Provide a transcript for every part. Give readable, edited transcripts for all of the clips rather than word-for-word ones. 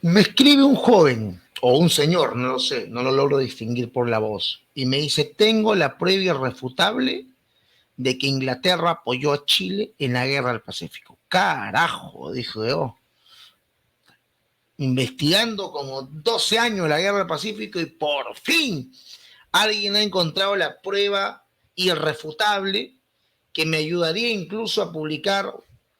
Me escribe un joven o un señor, no lo sé, no lo logro distinguir por la voz, y me dice, tengo la prueba irrefutable de que Inglaterra apoyó a Chile en la guerra del Pacífico. Carajo, dije yo, investigando como 12 años la guerra del Pacífico y por fin alguien ha encontrado la prueba irrefutable que me ayudaría incluso a publicar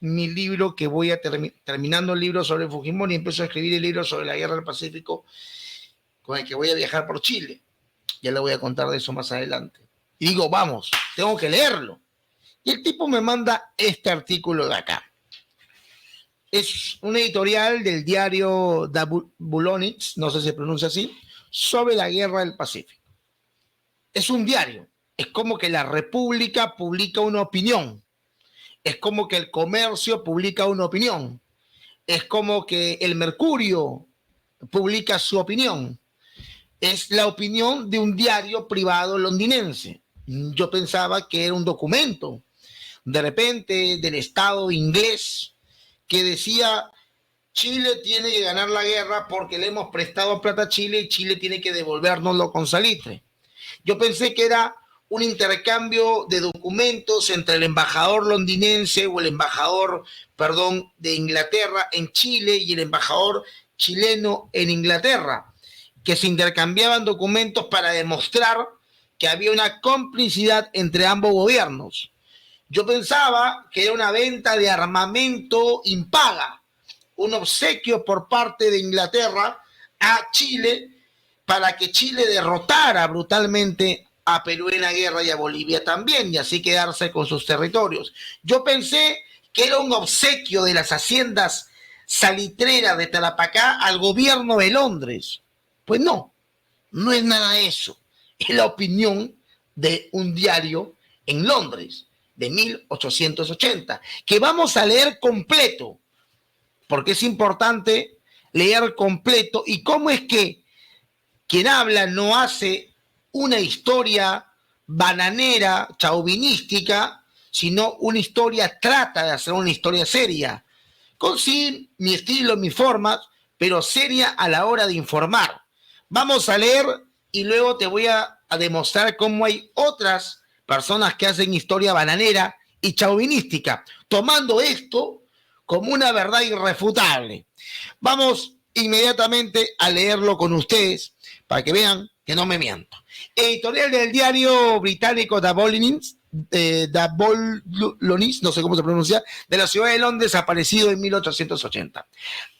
mi libro que voy a terminando el libro sobre Fujimori y empiezo a escribir el libro sobre la guerra del Pacífico con el que voy a viajar por Chile. Ya le voy a contar de eso más adelante. Y digo, vamos, tengo que leerlo. Y el tipo me manda este artículo de acá. Es un editorial del diario Dabulonix, no sé si se pronuncia así, sobre la guerra del Pacífico. Es un diario. Es como que la República publica una opinión. Es como que el Comercio publica una opinión. Es como que el Mercurio publica su opinión. Es la opinión de un diario privado londinense. Yo pensaba que era un documento, de repente, del Estado inglés, que decía, Chile tiene que ganar la guerra porque le hemos prestado plata a Chile y Chile tiene que devolvérnoslo con salitre. Yo pensé que era un intercambio de documentos entre el embajador londinense o el embajador, perdón, de Inglaterra en Chile y el embajador chileno en Inglaterra, que se intercambiaban documentos para demostrar que había una complicidad entre ambos gobiernos. Yo pensaba que era una venta de armamento impaga, un obsequio por parte de Inglaterra a Chile para que Chile derrotara brutalmente a Perú en la guerra y a Bolivia también, y así quedarse con sus territorios. Yo pensé que era un obsequio de las haciendas salitreras de Tarapacá al gobierno de Londres. Pues no, no es nada de eso. Es la opinión de un diario en Londres de 1880, que vamos a leer completo, porque es importante leer completo. ¿Y cómo es que quien habla no hace una historia bananera, chauvinística, sino una historia, trata de hacer una historia seria, con sí mi estilo, mis formas, pero seria a la hora de informar? Vamos a leer y luego te voy a demostrar cómo hay otras personas que hacen historia bananera y chauvinística, tomando esto como una verdad irrefutable. Vamos inmediatamente a leerlo con ustedes para que vean que no me miento. Editorial del diario británico Dabolonis, no sé cómo se pronuncia, de la ciudad de Londres, aparecido en 1880.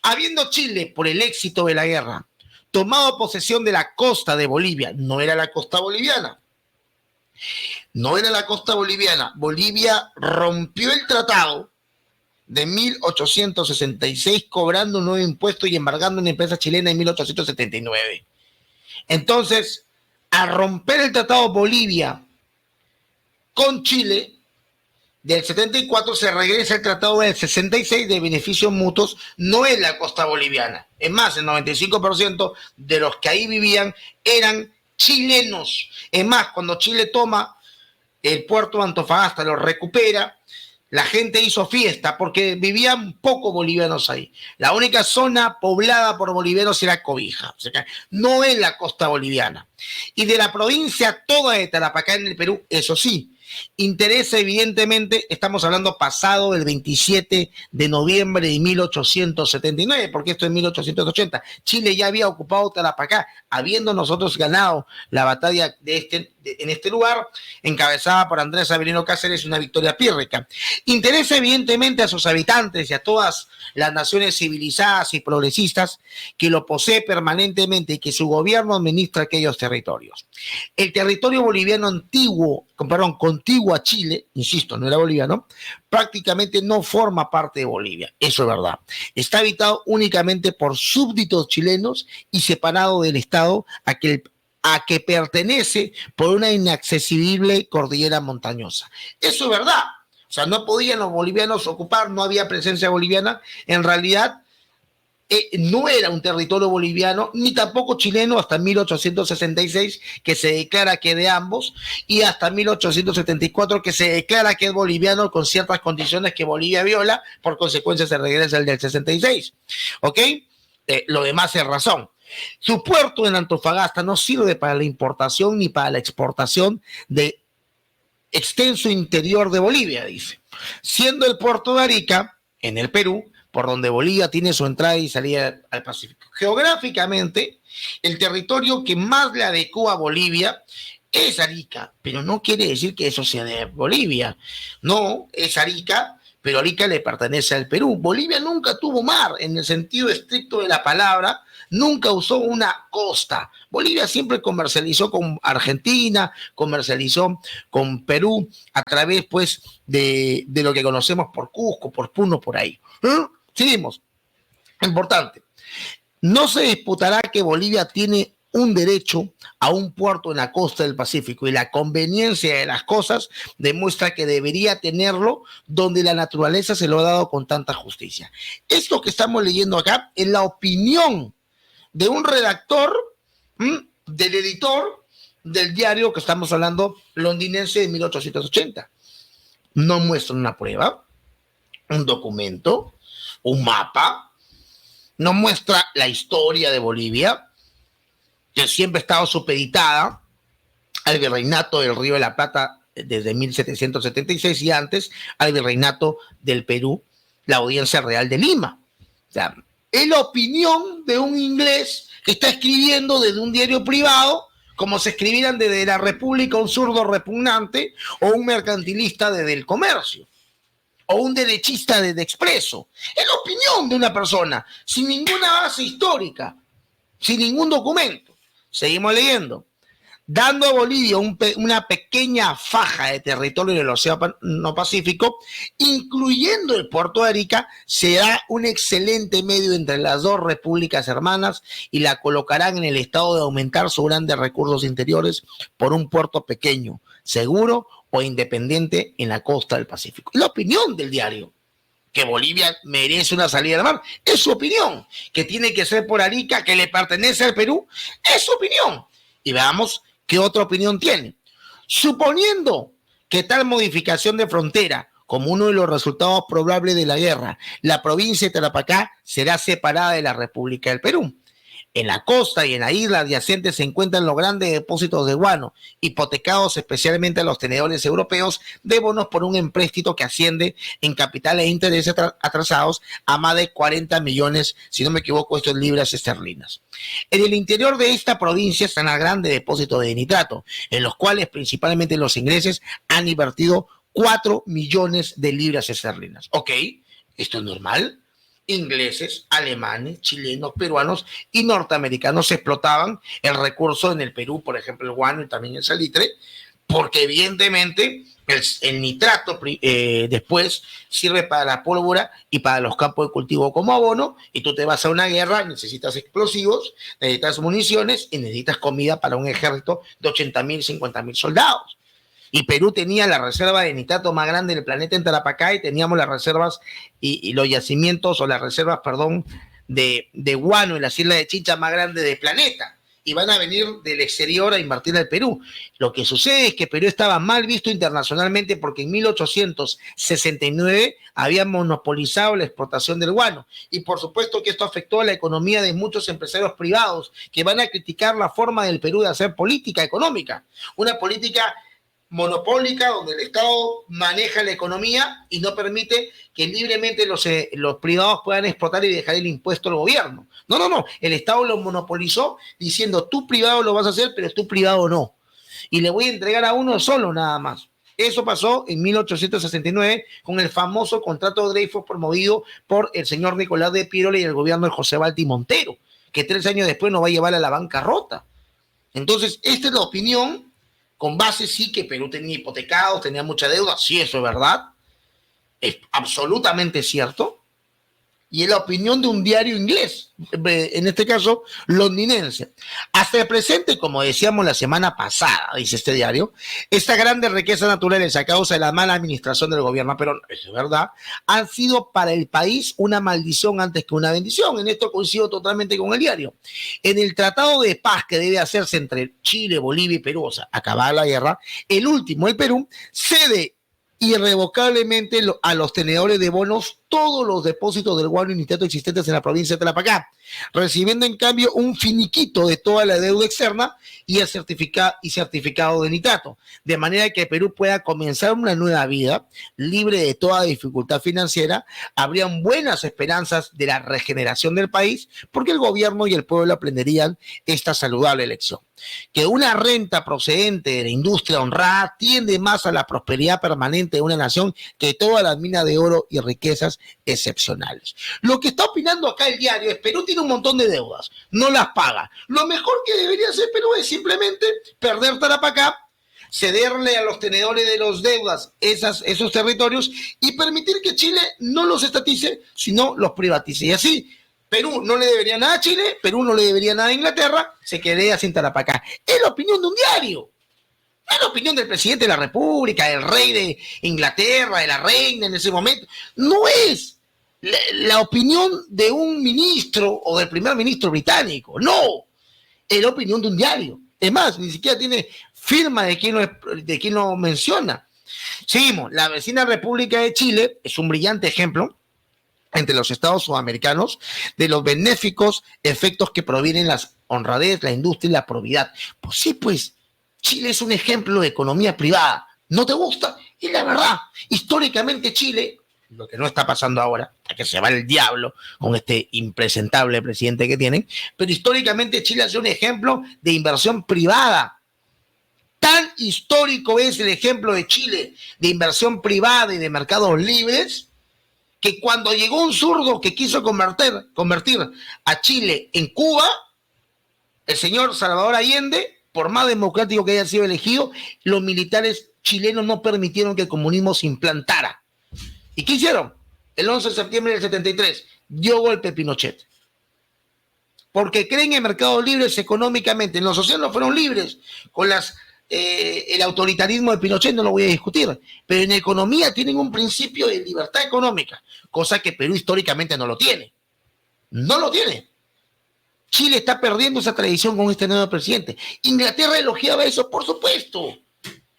Habiendo Chile, por el éxito de la guerra, tomado posesión de la costa de Bolivia, no era la costa boliviana, no era la costa boliviana, Bolivia rompió el tratado de 1866 cobrando un nuevo impuesto y embargando una empresa chilena en 1879. Entonces, al romper el tratado Bolivia con Chile, del 74 se regresa el tratado del 66 de beneficios mutuos, no en la costa boliviana. Es más, el 95% de los que ahí vivían eran chilenos. Es más, cuando Chile toma el puerto de Antofagasta, lo recupera, la gente hizo fiesta porque vivían pocos bolivianos ahí. La única zona poblada por bolivianos era Cobija, o sea, no es la costa boliviana. Y de la provincia toda de Tarapacá en el Perú, eso sí, interesa evidentemente, estamos hablando pasado el 27 de noviembre de 1879, porque esto es 1880. Chile ya había ocupado Tarapacá, habiendo nosotros ganado la batalla en este lugar, encabezada por Andrés Avelino Cáceres, una victoria pírrica. Interesa evidentemente a sus habitantes y a todas las naciones civilizadas y progresistas que lo posee permanentemente y que su gobierno administra aquellos territorios. El territorio boliviano antiguo, contiguo a Chile, insisto, no era boliviano, prácticamente no forma parte de Bolivia, eso es verdad. Está habitado únicamente por súbditos chilenos y separado del Estado a que pertenece por una inaccesible cordillera montañosa. Eso es verdad. O sea, no podían los bolivianos ocupar, no había presencia boliviana. En realidad, no era un territorio boliviano, ni tampoco chileno, hasta 1866, que se declara que es de ambos, y hasta 1874, que se declara que es boliviano con ciertas condiciones que Bolivia viola, por consecuencia se regresa el del 66. ¿Ok? lo demás es razón. Su puerto en Antofagasta no sirve para la importación ni para la exportación de extenso interior de Bolivia, dice. Siendo el puerto de Arica, en el Perú, por donde Bolivia tiene su entrada y salida al Pacífico. Geográficamente, el territorio que más le adecua a Bolivia es Arica, pero no quiere decir que eso sea de Bolivia. No, es Arica, pero Arica le pertenece al Perú. Bolivia nunca tuvo mar en el sentido estricto de la palabra, nunca usó una costa. Bolivia siempre comercializó con Argentina, comercializó con Perú a través, pues, de lo que conocemos por Cusco, por Puno, por ahí. Seguimos. Importante. No se disputará que Bolivia tiene un derecho a un puerto en la costa del Pacífico y la conveniencia de las cosas demuestra que debería tenerlo donde la naturaleza se lo ha dado con tanta justicia. Esto que estamos leyendo acá es la opinión de un redactor, del editor del diario que estamos hablando, londinense de 1880. No muestra una prueba, un documento, un mapa, no muestra la historia de Bolivia, que siempre ha estado supeditada al virreinato del Río de la Plata desde 1776 y antes al virreinato del Perú, la Audiencia Real de Lima. O sea, es la opinión de un inglés que está escribiendo desde un diario privado, como se escribieran desde la República un zurdo repugnante o un mercantilista desde el Comercio o un derechista desde Expreso. Es la opinión de una persona sin ninguna base histórica, sin ningún documento. Seguimos leyendo. Dando a Bolivia una pequeña faja de territorio en el Océano Pacífico, incluyendo el puerto de Arica, será un excelente medio entre las dos repúblicas hermanas y la colocarán en el estado de aumentar sus grandes recursos interiores por un puerto pequeño, seguro o independiente en la costa del Pacífico. La opinión del diario, que Bolivia merece una salida al mar, es su opinión. Que tiene que ser por Arica, que le pertenece al Perú, es su opinión. Y veamos qué otra opinión tiene. Suponiendo que tal modificación de frontera, como uno de los resultados probables de la guerra, la provincia de Tarapacá será separada de la República del Perú. En la costa y en la isla adyacente se encuentran los grandes depósitos de guano, hipotecados especialmente a los tenedores europeos de bonos por un empréstito que asciende en capital e intereses atrasados a más de 40 millones, si no me equivoco, esto es libras esterlinas. En el interior de esta provincia están los grandes depósitos de nitrato, en los cuales principalmente los ingleses han invertido 4 millones de libras esterlinas. Ok, esto es normal. Ingleses, alemanes, chilenos, peruanos y norteamericanos explotaban el recurso en el Perú, por ejemplo, el guano y también el salitre, porque evidentemente el nitrato después sirve para la pólvora y para los campos de cultivo como abono, y tú te vas a una guerra, necesitas explosivos, necesitas municiones y necesitas comida para un ejército de 80,000, 50,000 soldados. Y Perú tenía la reserva de nitrato más grande del planeta en Tarapacá y teníamos las reservas y los yacimientos o las reservas, perdón, de guano en las islas de Chincha más grandes del planeta. Y van a venir del exterior a invertir al Perú. Lo que sucede es que Perú estaba mal visto internacionalmente porque en 1869 habían monopolizado la exportación del guano. Y por supuesto que esto afectó a la economía de muchos empresarios privados que van a criticar la forma del Perú de hacer política económica. Una política monopólica donde el Estado maneja la economía y no permite que libremente los privados puedan explotar y dejar el impuesto al gobierno. No. El Estado lo monopolizó diciendo tú privado lo vas a hacer, pero tú privado no. Y le voy a entregar a uno solo nada más. Eso pasó en 1869 con el famoso contrato de Dreyfus promovido por el señor Nicolás de Pirola y el gobierno de José Balti Montero, que 3 años después nos va a llevar a la bancarrota. Entonces, esta es la opinión. Con base sí que Perú tenía hipotecados, tenía mucha deuda, sí, eso es verdad, es absolutamente cierto, y es la opinión de un diario inglés, en este caso londinense. Hasta el presente, como decíamos la semana pasada, dice este diario, esta grande riqueza naturales a causa de la mala administración del gobierno, pero eso es verdad, han sido para el país una maldición antes que una bendición. En esto coincido totalmente con el diario. En el tratado de paz que debe hacerse entre Chile, Bolivia y Perú, o sea, acabar la guerra, el último, el Perú, cede irrevocablemente a los tenedores de bonos todos los depósitos del guano y nitrato existentes en la provincia de Tarapacá, recibiendo en cambio un finiquito de toda la deuda externa y el certificado de nitrato, de manera que Perú pueda comenzar una nueva vida libre de toda dificultad financiera. Habrían buenas esperanzas de la regeneración del país, porque el gobierno y el pueblo aprenderían esta saludable elección. Que una renta procedente de la industria honrada tiende más a la prosperidad permanente de una nación que todas las minas de oro y riquezas excepcionales. Lo que está opinando acá el diario es: Perú tiene un montón de deudas, no las paga. Lo mejor que debería hacer Perú es simplemente perder Tarapacá, cederle a los tenedores de los deudas esos territorios y permitir que Chile no los estatice, sino los privatice. Y así Perú no le debería nada a Chile, Perú no le debería nada a Inglaterra, se quedaría sin Tarapacá. Es la opinión de un diario. No es la opinión del presidente de la República, del rey de Inglaterra, de la reina en ese momento. No es la opinión de un ministro o del primer ministro británico. No. Es la opinión de un diario. Es más, ni siquiera tiene firma de quien lo menciona. Seguimos. La vecina República de Chile es un brillante ejemplo entre los estados sudamericanos de los benéficos efectos que provienen la honradez, la industria y la probidad. Pues sí, pues, Chile es un ejemplo de economía privada. ¿No te gusta? Y la verdad, históricamente Chile, lo que no está pasando ahora, que se va el diablo con este impresentable presidente que tienen, pero históricamente Chile ha sido un ejemplo de inversión privada. Tan histórico es el ejemplo de Chile de inversión privada y de mercados libres, que cuando llegó un zurdo que quiso convertir a Chile en Cuba, el señor Salvador Allende, por más democrático que haya sido elegido, los militares chilenos no permitieron que el comunismo se implantara. ¿Y qué hicieron? El 11 de septiembre del 73, dio golpe Pinochet. Porque creen en mercados libres económicamente. En lo social no fueron libres. Con el autoritarismo de Pinochet no lo voy a discutir. Pero en economía tienen un principio de libertad económica, cosa que Perú históricamente no lo tiene. No lo tiene. Chile está perdiendo esa tradición con este nuevo presidente. Inglaterra elogiaba eso, por supuesto.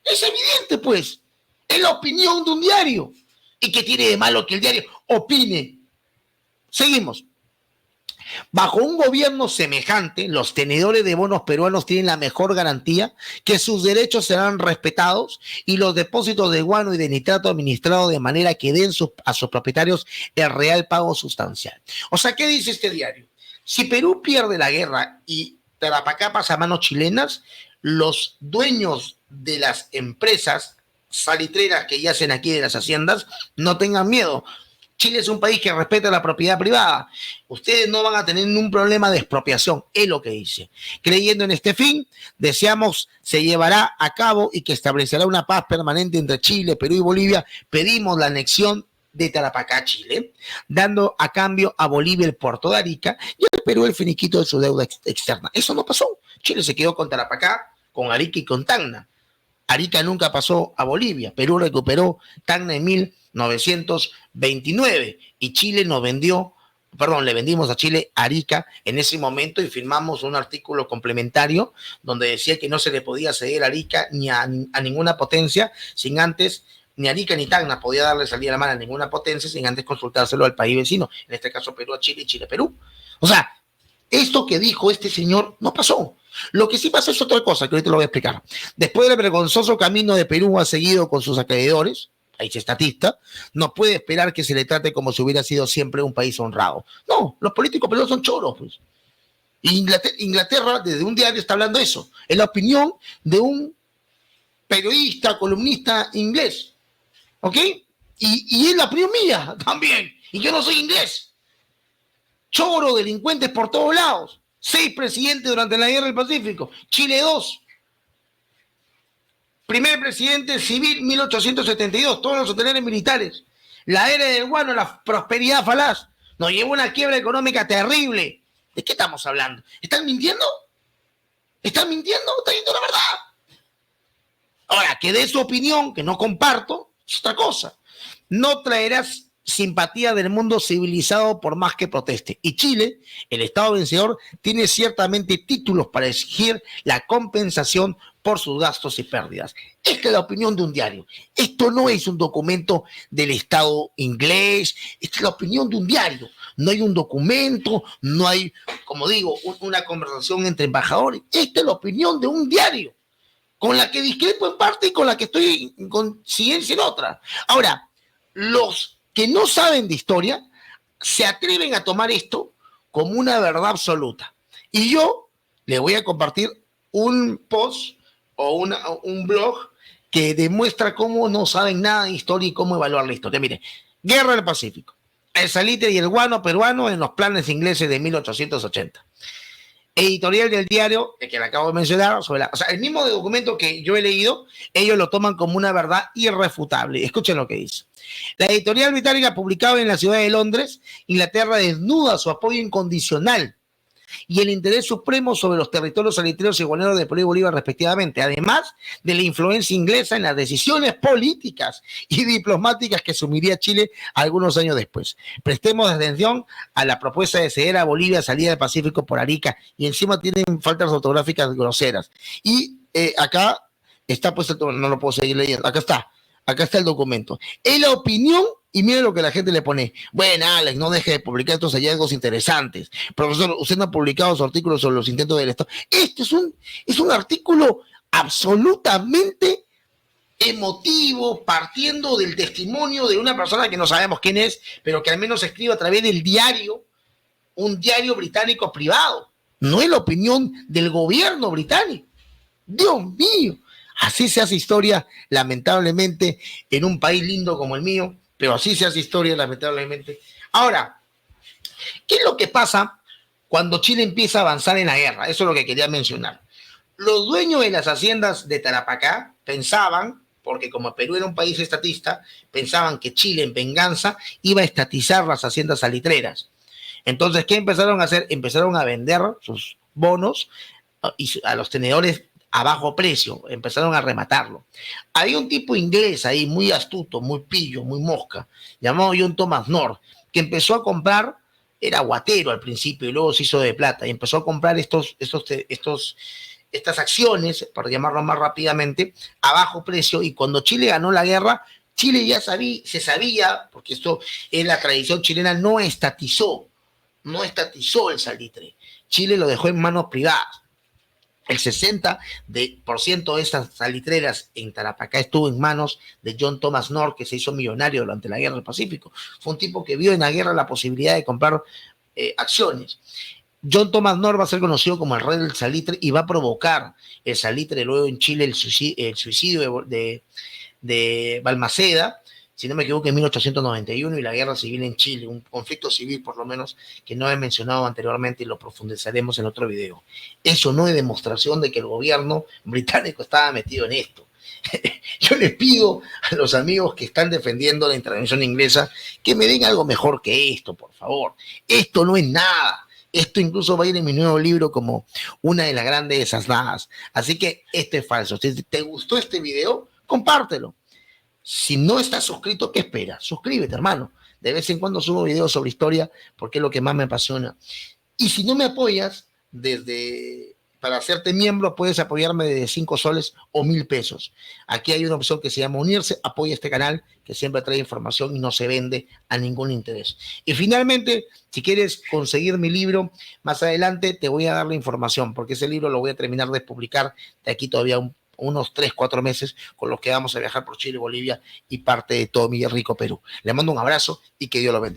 Es evidente, pues. Es la opinión de un diario. ¿Y qué tiene de malo que el diario opine? Seguimos. Bajo un gobierno semejante, los tenedores de bonos peruanos tienen la mejor garantía que sus derechos serán respetados y los depósitos de guano y de nitrato administrados de manera que den a sus propietarios el real pago sustancial. O sea, ¿qué dice este diario? Si Perú pierde la guerra y Tarapacá pasa a manos chilenas, los dueños de las empresas salitreras que yacen aquí de las haciendas no tengan miedo. Chile es un país que respeta la propiedad privada. Ustedes no van a tener ningún problema de expropiación, es lo que dice. Creyendo en este fin, deseamos se llevará a cabo y que establecerá una paz permanente entre Chile, Perú y Bolivia. Pedimos la anexión de Tarapacá a Chile, dando a cambio a Bolivia el puerto de Arica y al Perú el finiquito de su deuda externa. Eso no pasó. Chile se quedó con Tarapacá, con Arica y con Tacna. Arica nunca pasó a Bolivia. Perú recuperó Tacna en 1929 y Chile le vendimos a Chile Arica en ese momento y firmamos un artículo complementario donde decía que no se le podía ceder Arica ni a ninguna potencia sin antes, ni Arica ni Tacna podía darle salida a la mano a ninguna potencia sin antes consultárselo al país vecino, en este caso Perú a Chile y Chile a Perú. O sea, esto que dijo este señor no pasó. Lo que sí pasa es otra cosa que ahorita lo voy a explicar. Después del vergonzoso camino de Perú ha seguido con sus acreedores, país estatista, no puede esperar que se le trate como si hubiera sido siempre un país honrado. No, los políticos peruanos son choros, pues. Inglaterra, desde un diario, está hablando eso. Es la opinión de un periodista, columnista inglés. ¿Ok? Y es la opinión mía también. Y yo no soy inglés. Choro, delincuentes por todos lados. 6 presidentes durante la Guerra del Pacífico. Chile 2. Primer presidente civil 1872. Todos los hoteleros militares. La era del guano, la prosperidad falaz. Nos llevó a una quiebra económica terrible. ¿De qué estamos hablando? ¿Están mintiendo? ¿Están mintiendo? ¿Están diciendo la verdad? Ahora, que dé su opinión, que no comparto, es otra cosa. No traerás simpatía del mundo civilizado por más que proteste. Y Chile, el Estado vencedor, tiene ciertamente títulos para exigir la compensación por sus gastos y pérdidas. Esta es la opinión de un diario. Esto no es un documento del Estado inglés, esta es la opinión de un diario. No hay un documento, no hay, como digo, una conversación entre embajadores. Esta es la opinión de un diario, con la que discrepo en parte y con la que estoy en coincidencia en otra. Ahora, los que no saben de historia se atreven a tomar esto como una verdad absoluta. Y yo le voy a compartir un post o un blog que demuestra cómo no saben nada de historia y cómo evaluar la historia. Mire, Guerra del Pacífico, el salitre y el guano peruano en los planes ingleses de 1880. Editorial del diario, el que le acabo de mencionar, o sea, el mismo documento que yo he leído, ellos lo toman como una verdad irrefutable. Escuchen lo que dice. La editorial británica, publicada en la ciudad de Londres, Inglaterra, desnuda su apoyo incondicional y el interés supremo sobre los territorios salitreros y guaneros de Perú y Bolívar respectivamente, además de la influencia inglesa en las decisiones políticas y diplomáticas que asumiría Chile algunos años después. Prestemos atención a la propuesta de ceder a Bolivia salida del Pacífico por Arica, y encima tienen faltas ortográficas groseras. Y acá está puesto, no lo puedo seguir leyendo, acá está el documento. Es la opinión, y mire lo que la gente le pone. Bueno, Alex, no deje de publicar estos hallazgos interesantes. Profesor, usted no ha publicado su artículo sobre los intentos del Estado. Este es un artículo absolutamente emotivo, partiendo del testimonio de una persona que no sabemos quién es, pero que al menos escribe a través del diario, un diario británico privado. No es la opinión del gobierno británico. Dios mío. Así se hace historia, lamentablemente, en un país lindo como el mío, pero así se hace historia, lamentablemente. Ahora, ¿qué es lo que pasa cuando Chile empieza a avanzar en la guerra? Eso es lo que quería mencionar. Los dueños de las haciendas de Tarapacá pensaban, porque como Perú era un país estatista, pensaban que Chile en venganza iba a estatizar las haciendas salitreras. Entonces, ¿qué empezaron a hacer? Empezaron a vender sus bonos a los tenedores a bajo precio, empezaron a rematarlo. Había un tipo inglés ahí, muy astuto, muy pillo, muy mosca, llamado John Thomas North, que empezó a comprar, era guatero al principio y luego se hizo de plata, y empezó a comprar estas acciones, para llamarlo más rápidamente, a bajo precio, y cuando Chile ganó la guerra, Chile ya se sabía, porque esto es la tradición chilena, no estatizó el salitre. Chile lo dejó en manos privadas. El 60% de estas salitreras en Tarapacá estuvo en manos de John Thomas North, que se hizo millonario durante la Guerra del Pacífico. Fue un tipo que vio en la guerra la posibilidad de comprar acciones. John Thomas North va a ser conocido como el rey del salitre y va a provocar el salitre luego en Chile, el suicidio de Balmaceda, si no me equivoco, en 1891, y la guerra civil en Chile, un conflicto civil por lo menos que no he mencionado anteriormente y lo profundizaremos en otro video. Eso no es demostración de que el gobierno británico estaba metido en esto. Yo les pido a los amigos que están defendiendo la intervención inglesa que me den algo mejor que esto, por favor. Esto no es nada. Esto incluso va a ir en mi nuevo libro como una de las grandes desaznadas. Así que esto es falso. Si te gustó este video, compártelo. Si no estás suscrito, ¿qué esperas? Suscríbete, hermano. De vez en cuando subo videos sobre historia porque es lo que más me apasiona. Y si no me apoyas, para hacerte miembro, puedes apoyarme de 5 soles o 1,000 pesos. Aquí hay una opción que se llama unirse. Apoya este canal que siempre trae información y no se vende a ningún interés. Y finalmente, si quieres conseguir mi libro, más adelante te voy a dar la información, porque ese libro lo voy a terminar de publicar de aquí todavía unos 3, 4 meses, con los que vamos a viajar por Chile, Bolivia y parte de todo mi rico Perú. Le mando un abrazo y que Dios lo bendiga.